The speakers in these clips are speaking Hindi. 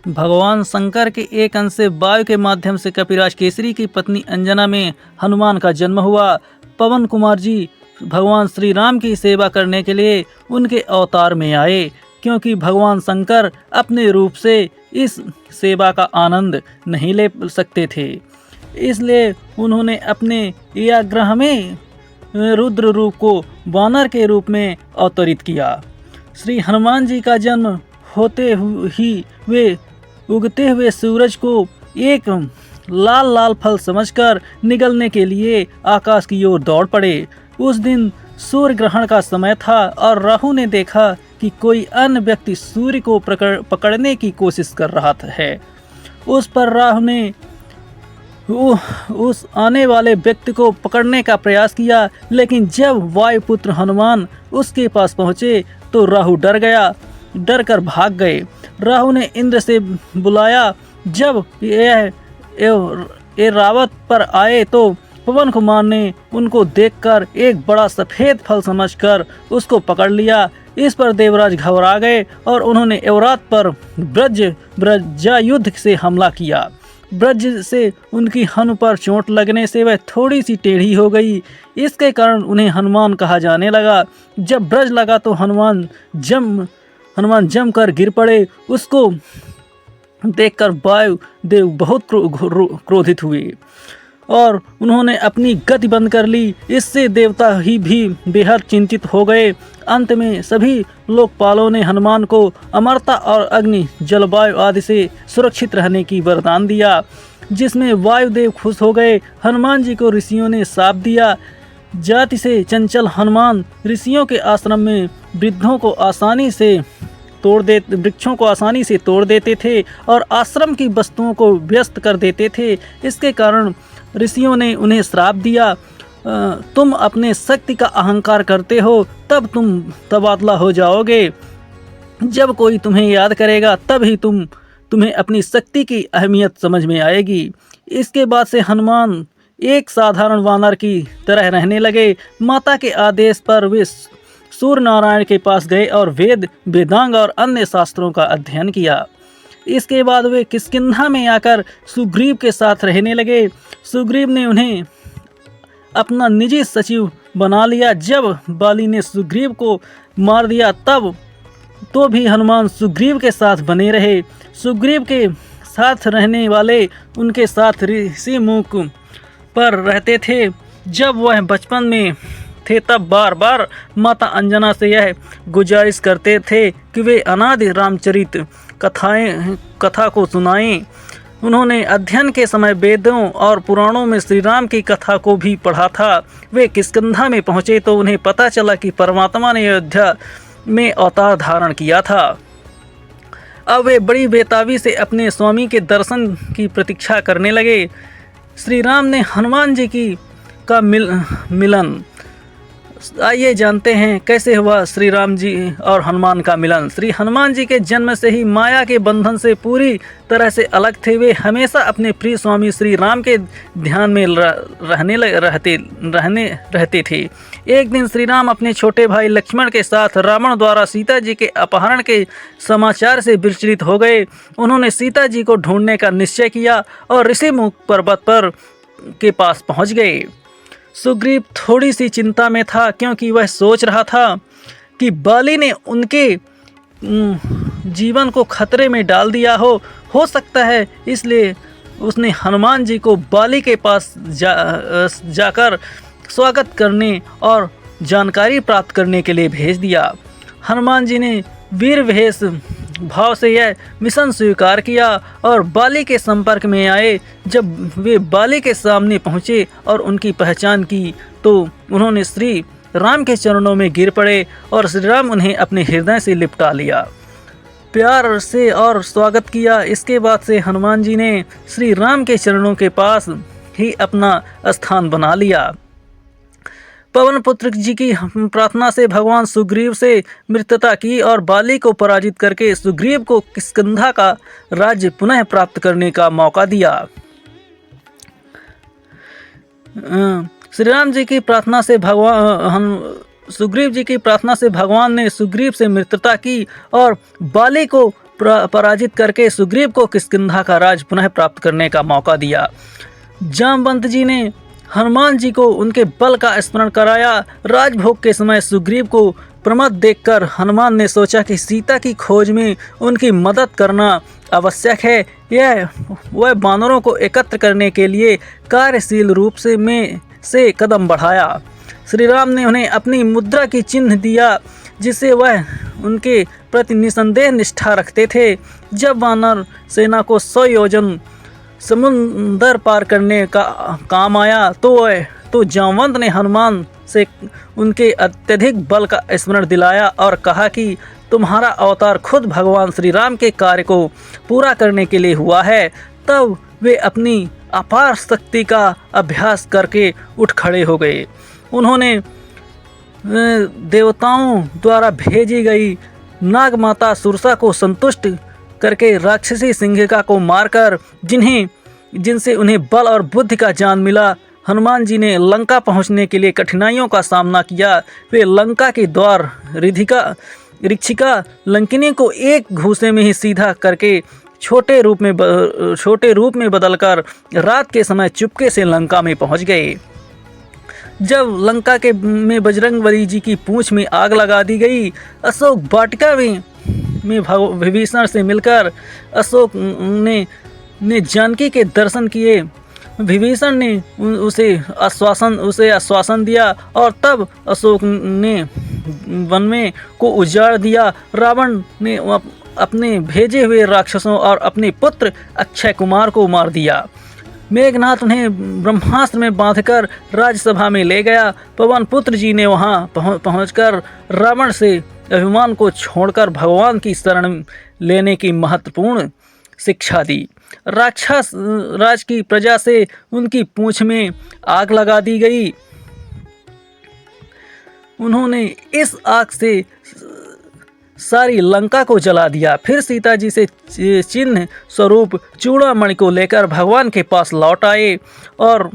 भगवान शंकर के एक अंश से वायु के माध्यम से कपिराज केसरी की पत्नी अंजना में हनुमान का जन्म हुआ। पवन कुमार जी भगवान श्री राम की सेवा करने के लिए उनके अवतार में आए, क्योंकि भगवान शंकर अपने रूप से इस सेवा का आनंद नहीं ले सकते थे, इसलिए उन्होंने अपने याग्रह में रुद्र रूप को वानर के रूप में अवतरित किया। श्री हनुमान जी का जन्म होते ही वे उगते हुए सूरज को एक लाल लाल फल समझकर निगलने के लिए आकाश की ओर दौड़ पड़े। उस दिन सूर्य ग्रहण का समय था और राहु ने देखा कि कोई अन्य व्यक्ति सूर्य को पकड़ने की कोशिश कर रहा है। उस पर राहु ने उस आने वाले व्यक्ति को पकड़ने का प्रयास किया, लेकिन जब वायुपुत्र हनुमान उसके पास पहुँचे तो राहु डर गया, डर कर भाग गए। राहु ने इंद्र से बुलाया। जब ये रावत पर आए तो पवन कुमार ने उनको देखकर एक बड़ा सफ़ेद फल समझकर उसको पकड़ लिया। इस पर देवराज घबरा गए और उन्होंने एवरात पर ब्रजायुद्ध से हमला किया। ब्रज से उनकी हनु पर चोट लगने से वह थोड़ी सी टेढ़ी हो गई। इसके कारण उन्हें हनुमान कहा जाने लगा। जब ब्रज लगा तो हनुमान जम कर गिर पड़े। उसको देखकर वायु देव बहुत क्रोधित हुए और उन्होंने अपनी गति बंद कर ली। इससे देवता ही भी बेहद चिंतित हो गए। अंत में सभी लोकपालों ने हनुमान को अमरता और अग्नि जलवायु आदि से सुरक्षित रहने की वरदान दिया, जिसमें वायुदेव खुश हो गए। हनुमान जी को ऋषियों ने शाप दिया। जाति से चंचल हनुमान ऋषियों के आश्रम में वृक्षों को आसानी से तोड़ देते थे और आश्रम की वस्तुओं को व्यस्त कर देते थे। इसके कारण ऋषियों ने उन्हें श्राप दिया, तुम अपने शक्ति का अहंकार करते हो, तब तुम तबादला हो जाओगे। जब कोई तुम्हें याद करेगा तब ही तुम्हें अपनी शक्ति की अहमियत समझ में आएगी। इसके बाद से हनुमान एक साधारण वानर की तरह रहने लगे। माता के आदेश पर वे सूर्य नारायण के पास गए और वेदांग और अन्य शास्त्रों का अध्ययन किया। इसके बाद वे किष्किंधा में आकर सुग्रीव के साथ रहने लगे। सुग्रीव ने उन्हें अपना निजी सचिव बना लिया। जब बाली ने सुग्रीव को मार दिया तब तो भी हनुमान सुग्रीव के साथ बने रहे। सुग्रीव के साथ रहने वाले उनके साथ ऋषि मुख पर रहते थे। जब वह बचपन में थे तब बार बार माता अंजना से यह गुजारिश करते थे कि वे अनादि रामचरित कथा को सुनाएं। उन्होंने अध्ययन के समय वेदों और पुराणों में श्री राम की कथा को भी पढ़ा था। वे किष्किंधा में पहुँचे तो उन्हें पता चला कि परमात्मा ने अयोध्या में अवतार धारण किया था। अब वे बड़ी बेताबी से अपने स्वामी के दर्शन की प्रतीक्षा करने लगे। श्री राम ने हनुमान जी का मिलन। आइए जानते हैं कैसे हुआ श्री राम जी और हनुमान का मिलन। श्री हनुमान जी के जन्म से ही माया के बंधन से पूरी तरह से अलग थे। वे हमेशा अपने प्रिय स्वामी श्री राम के ध्यान में रहते थे। एक दिन श्री राम अपने छोटे भाई लक्ष्मण के साथ रावण द्वारा सीता जी के अपहरण के समाचार से विचलित हो गए। उन्होंने सीता जी को ढूंढने का निश्चय किया और ऋषिमुख पर्वत के पास पहुँच गए। सुग्रीव थोड़ी सी चिंता में था, क्योंकि वह सोच रहा था कि बाली ने उनके जीवन को खतरे में डाल दिया हो सकता है। इसलिए उसने हनुमान जी को बाली के पास जाकर स्वागत करने और जानकारी प्राप्त करने के लिए भेज दिया। हनुमान जी ने वीर वेश भाव से यह मिशन स्वीकार किया और बाली के संपर्क में आए। जब वे बाली के सामने पहुँचे और उनकी पहचान की तो उन्होंने श्री राम के चरणों में गिर पड़े और श्री राम उन्हें अपने हृदय से लिपटा लिया, प्यार से और स्वागत किया। इसके बाद से हनुमान जी ने श्री राम के चरणों के पास ही अपना स्थान बना लिया। पवन पुत्र जी की प्रार्थना से भगवान सुग्रीव से मित्रता की और बाली को पराजित करके सुग्रीव को किष्किंधा का राज्य पुनः प्राप्त करने का मौका दिया। श्री राम जी की प्रार्थना से सुग्रीव जी की प्रार्थना से भगवान ने सुग्रीव से मित्रता की और बाली को पराजित करके सुग्रीव को किष्किंधा का राज पुनः प्राप्त करने का मौका दिया। जामवंत जी ने हनुमान जी को उनके बल का स्मरण कराया। राजभोग के समय सुग्रीव को प्रमत्त देखकर हनुमान ने सोचा कि सीता की खोज में उनकी मदद करना आवश्यक है। वह वानरों को एकत्र करने के लिए कार्यशील रूप से कदम बढ़ाया। श्री राम ने उन्हें अपनी मुद्रा की चिन्ह दिया, जिससे वह उनके प्रति निसंदेह निष्ठा रखते थे। जब वानर सेना को 100 योजन समुंदर पार करने का काम आया तो जामवंत ने हनुमान से उनके अत्यधिक बल का स्मरण दिलाया और कहा कि तुम्हारा अवतार खुद भगवान श्री राम के कार्य को पूरा करने के लिए हुआ है। तब वे अपनी अपार शक्ति का अभ्यास करके उठ खड़े हो गए। उन्होंने देवताओं द्वारा भेजी गई नाग माता सुरसा को संतुष्ट करके राक्षसी सिंहिका को मारकर जिनसे उन्हें बल और बुद्धि का ज्ञान मिला, हनुमान जी ने लंका पहुंचने के लिए कठिनाइयों का सामना किया। वे लंका के द्वार ऋक्षिका लंकिनी को एक घूसे में ही सीधा करके छोटे रूप में बदलकर रात के समय चुपके से लंका में पहुंच गए। जब लंका में बजरंगबली जी की पूंछ में आग लगा दी गई, अशोक वाटिका में विभीषण से मिलकर अशोक ने जानकी के दर्शन किए। विभीषण ने उसे आश्वासन दिया और तब अशोक ने वन में को उजाड़ दिया। रावण ने अपने भेजे हुए राक्षसों और अपने पुत्र अक्षय कुमार को मार दिया। मेघनाथ उन्हें ब्रह्मास्त्र में बांधकर राज्यसभा में ले गया। पवन पुत्र जी ने वहां पहुंचकर रावण से अभिमान को छोड़कर भगवान की शरण लेने की महत्वपूर्ण शिक्षा दी। राक्षस राज की प्रजा से उनकी पूंछ में आग लगा दी गई। उन्होंने इस आग से सारी लंका को जला दिया। फिर सीता जी से चिन्ह स्वरूप चूड़ामणि को लेकर भगवान के पास लौट आए और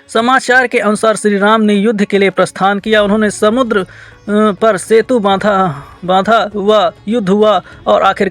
समाचार के अनुसार श्री राम ने युद्ध के लिए प्रस्थान किया। उन्होंने समुद्र पर सेतु बांधा हुआ युद्ध हुआ और आखिरकार